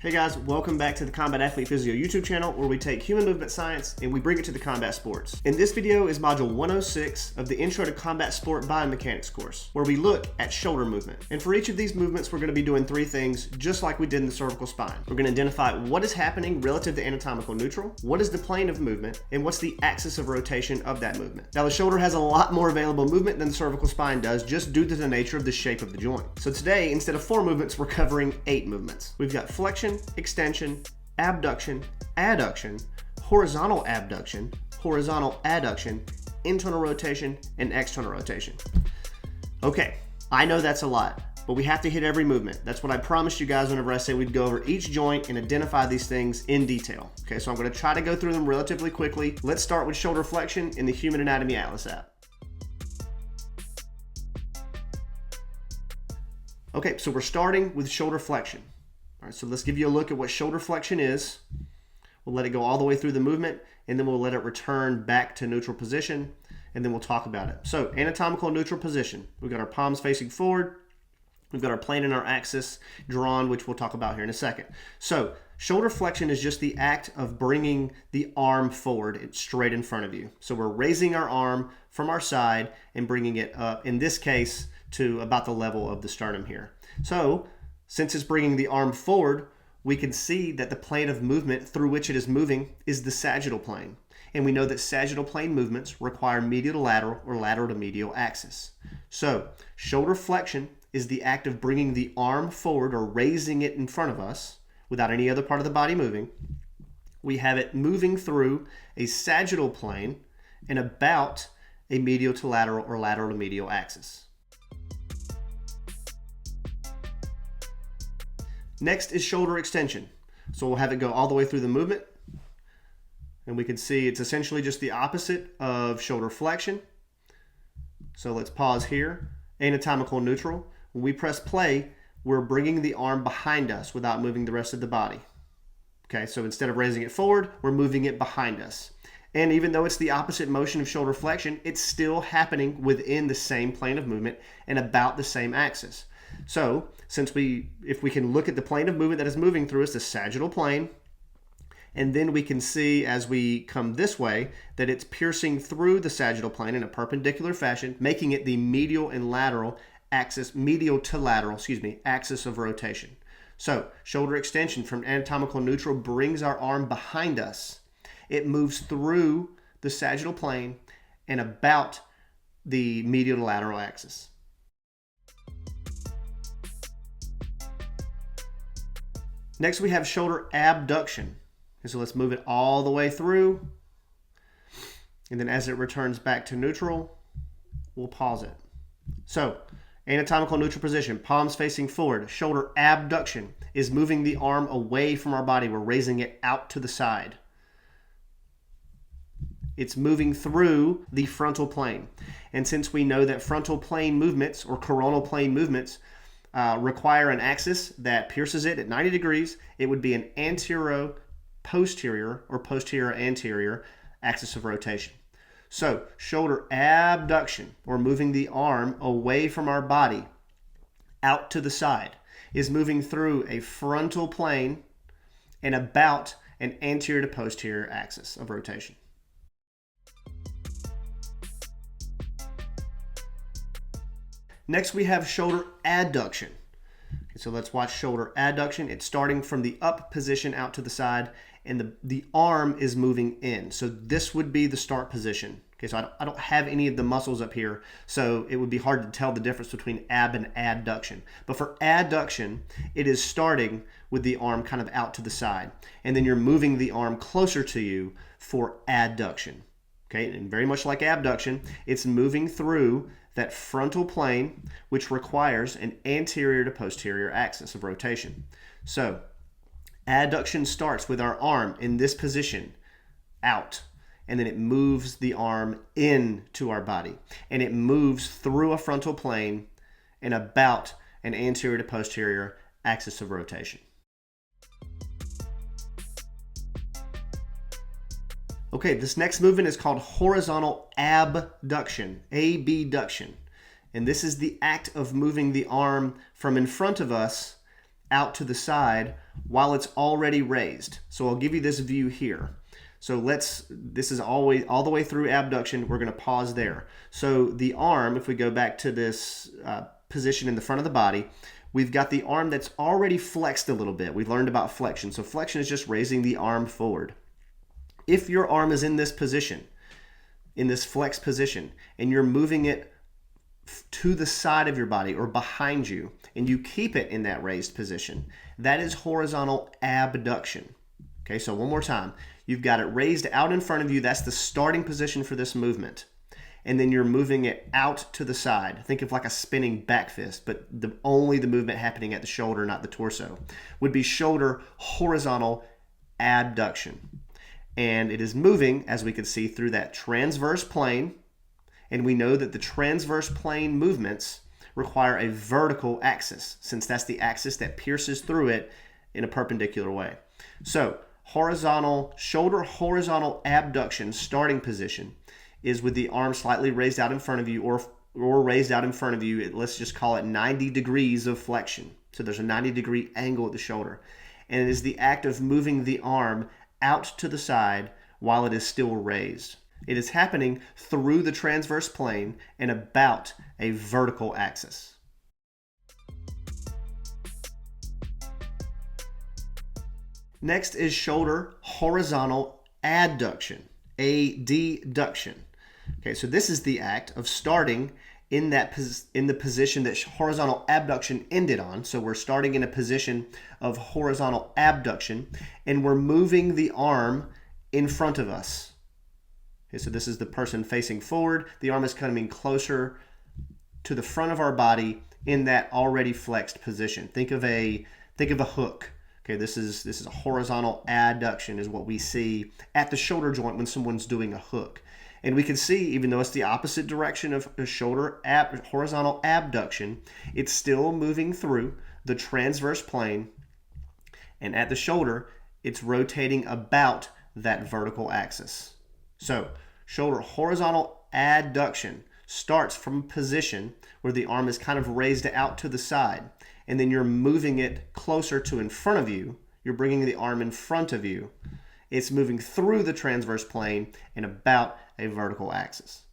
Hey guys, welcome back to the Combat Athlete Physio YouTube channel, where we take human movement science and we bring it to the combat sports. And this video is module 106 of the Intro to Combat Sport Biomechanics course, where we look at shoulder movement. And for each of these movements, we're going to be doing three things just like we did in the cervical spine. We're going to identify what is happening relative to anatomical neutral, what is the plane of movement, and what's the axis of rotation of that movement. Now the shoulder has a lot more available movement than the cervical spine does, just due to the nature of the shape of the joint. So today, instead of 4 movements, we're covering 8 movements. We've got flexion, extension, abduction, adduction, horizontal abduction, horizontal adduction, internal rotation, and external rotation. Okay, I know that's a lot, but we have to hit every movement. That's what I promised you guys whenever I said we'd go over each joint and identify these things in detail. Okay, so I'm going to try to go through them relatively quickly. Let's start with shoulder flexion in the Human Anatomy Atlas app. Okay, so we're starting with shoulder flexion. All right, so let's give you a look at what shoulder flexion is. We'll let it go all the way through the movement, and then we'll let it return back to neutral position, and then we'll talk about it. So, anatomical neutral position. We've got our palms facing forward. We've got our plane and our axis drawn, which we'll talk about here in a second. So, shoulder flexion is just the act of bringing the arm forward straight in front of you. So we're raising our arm from our side and bringing it up, in this case, to about the level of the sternum here. So, since it's bringing the arm forward, we can see that the plane of movement through which it is moving is the sagittal plane. And we know that sagittal plane movements require medial to lateral or lateral to medial axis. So, shoulder flexion is the act of bringing the arm forward or raising it in front of us without any other part of the body moving. We have it moving through a sagittal plane and about a medial to lateral or lateral to medial axis. Next is shoulder extension. So we'll have it go all the way through the movement. And we can see it's essentially just the opposite of shoulder flexion. So let's pause here. Anatomical neutral. When we press play, we're bringing the arm behind us without moving the rest of the body. Okay, so instead of raising it forward, we're moving it behind us. And even though it's the opposite motion of shoulder flexion, it's still happening within the same plane of movement and about the same axis. So, if we can look at the plane of movement that is moving through us, the sagittal plane, and then we can see as we come this way that it's piercing through the sagittal plane in a perpendicular fashion, making it the medial and lateral axis, axis of rotation. So, shoulder extension from anatomical neutral brings our arm behind us. It moves through the sagittal plane and about the medial to lateral axis. Next, we have shoulder abduction. And so let's move it all the way through. And then as it returns back to neutral, we'll pause it. So, anatomical neutral position, palms facing forward. Shoulder abduction is moving the arm away from our body. We're raising it out to the side. It's moving through the frontal plane. And since we know that frontal plane movements or coronal plane movements require an axis that pierces it at 90 degrees, it would be an anterior-posterior or posterior-anterior axis of rotation. So, shoulder abduction, or moving the arm away from our body out to the side, is moving through a frontal plane and about an anterior to posterior axis of rotation. Next, we have shoulder adduction. Okay, so let's watch shoulder adduction. It's starting from the up position out to the side, and the arm is moving in. So this would be the start position. Okay, so I don't have any of the muscles up here, so it would be hard to tell the difference between ab and adduction. But for adduction, it is starting with the arm kind of out to the side, and then you're moving the arm closer to you for adduction. Okay, and very much like abduction, it's moving through that frontal plane, which requires an anterior to posterior axis of rotation. So, adduction starts with our arm in this position, out, and then it moves the arm into our body, and it moves through a frontal plane and about an anterior to posterior axis of rotation. Okay, this next movement is called horizontal abduction, abduction. And this is the act of moving the arm from in front of us out to the side while it's already raised. So I'll give you this view here. So this is always all the way through abduction. We're going to pause there. So the arm, if we go back to this position in the front of the body, we've got the arm that's already flexed a little bit. We've learned about flexion. So flexion is just raising the arm forward. If your arm is in this position, in this flex position, and you're moving it to the side of your body or behind you, and you keep it in that raised position, that is horizontal abduction. Okay, so one more time. You've got it raised out in front of you. That's the starting position for this movement. And then you're moving it out to the side. Think of like a spinning back fist, but only the movement happening at the shoulder, not the torso, would be shoulder horizontal abduction. And it is moving, as we can see, through that transverse plane. And we know that the transverse plane movements require a vertical axis, since that's the axis that pierces through it in a perpendicular way. So shoulder horizontal abduction starting position is with the arm slightly raised out in front of you, or raised out in front of you. Let's just call it 90 degrees of flexion. So there's a 90-degree angle at the shoulder. And it is the act of moving the arm out to the side while it is still raised. It is happening through the transverse plane and about a vertical axis. Next is shoulder horizontal adduction, adduction. Okay, so this is the act of starting in the position that horizontal abduction ended on. So we're starting in a position of horizontal abduction, and we're moving the arm in front of us. Okay, so this is the person facing forward. The arm is coming closer to the front of our body in that already flexed position. Think of a hook. Okay, this is a horizontal adduction is what we see at the shoulder joint when someone's doing a hook. And we can see, even though it's the opposite direction of a horizontal abduction, it's still moving through the transverse plane. And at the shoulder, it's rotating about that vertical axis. So shoulder horizontal adduction starts from a position where the arm is kind of raised out to the side. And then you're moving it closer to in front of you. You're bringing the arm in front of you. It's moving through the transverse plane and about a vertical axis.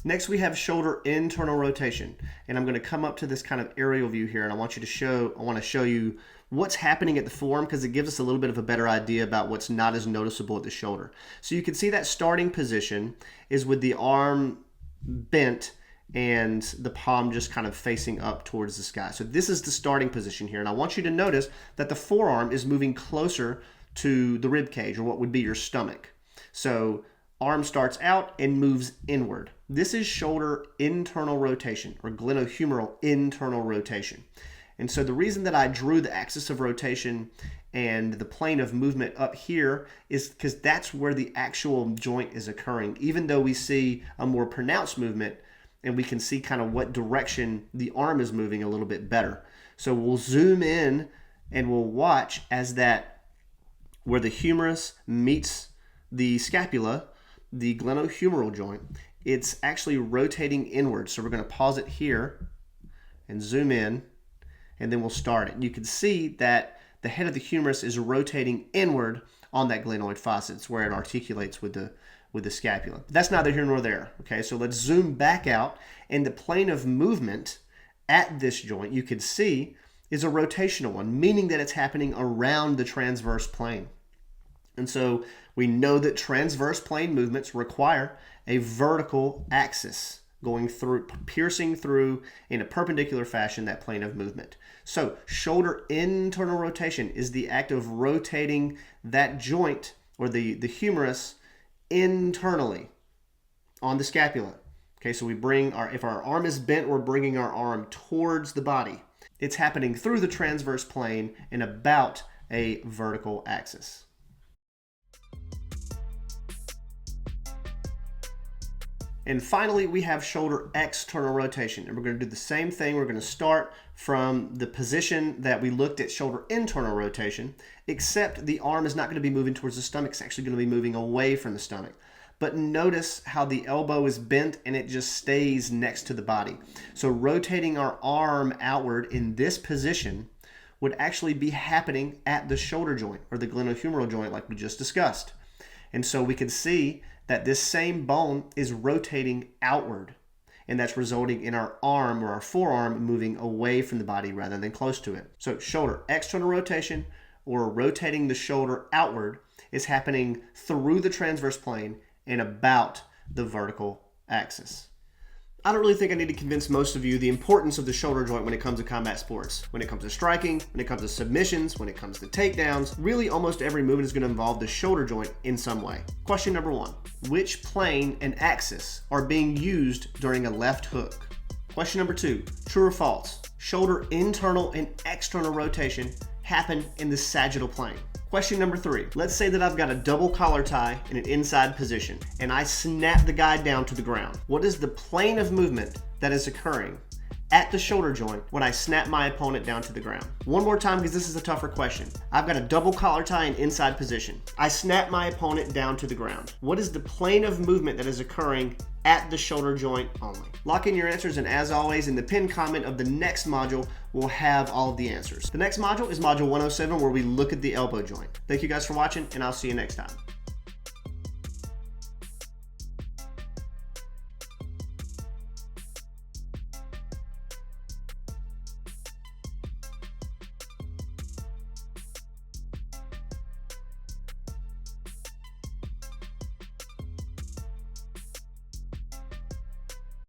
Next, we have shoulder internal rotation. And I'm going to come up to this kind of aerial view here, and I want to show you what's happening at the forearm, because it gives us a little bit of a better idea about what's not as noticeable at the shoulder. So you can see that starting position is with the arm bent and the palm just kind of facing up towards the sky. So this is the starting position here. And I want you to notice that the forearm is moving closer to the rib cage, or what would be your stomach. So arm starts out and moves inward. This is shoulder internal rotation, or glenohumeral internal rotation. And so the reason that I drew the axis of rotation and the plane of movement up here is because that's where the actual joint is occurring, even though we see a more pronounced movement and we can see kind of what direction the arm is moving a little bit better. So we'll zoom in and we'll watch as that, where the humerus meets the scapula, the glenohumeral joint, it's actually rotating inward. So we're going to pause it here and zoom in, and then we'll start it. You can see that the head of the humerus is rotating inward on that glenoid fossa. It's where it articulates with the scapula. But that's neither here nor there. Okay, so let's zoom back out, and the plane of movement at this joint, you can see, is a rotational one, meaning that it's happening around the transverse plane. And so we know that transverse plane movements require a vertical axis going through, piercing through in a perpendicular fashion that plane of movement. So shoulder internal rotation is the act of rotating that joint, or the humerus, internally on the scapula. Okay, so we bring if our arm is bent, we're bringing our arm towards the body. It's happening through the transverse plane and about a vertical axis. And finally, we have shoulder external rotation. And we're going to do the same thing. We're going to start from the position that we looked at shoulder internal rotation, except the arm is not going to be moving towards the stomach. It's actually going to be moving away from the stomach. but notice how the elbow is bent and it just stays next to the body. So rotating our arm outward in this position would actually be happening at the shoulder joint or the glenohumeral joint like we just discussed. And so we can see that this same bone is rotating outward, and that's resulting in our arm or our forearm moving away from the body rather than close to it. So shoulder external rotation or rotating the shoulder outward is happening through the transverse plane and about the vertical axis. I don't really think I need to convince most of you the importance of the shoulder joint when it comes to combat sports. When it comes to striking, when it comes to submissions, when it comes to takedowns, really almost every movement is going to involve the shoulder joint in some way. Question number 1. Which plane and axis are being used during a left hook? Question number 2. True or false? Shoulder internal and external rotation happen in the sagittal plane. Question number 3. Let's say that I've got a double collar tie in an inside position and I snap the guy down to the ground. What is the plane of movement that is occurring at the shoulder joint when I snap my opponent down to the ground? One more time because this is a tougher question. I've got a double collar tie in inside position. I snap my opponent down to the ground. What is the plane of movement that is occurring at the shoulder joint only? Lock in your answers, and as always, in the pinned comment of the next module, we'll have all of the answers. The next module is module 107, where we look at the elbow joint. Thank you guys for watching, and I'll see you next time.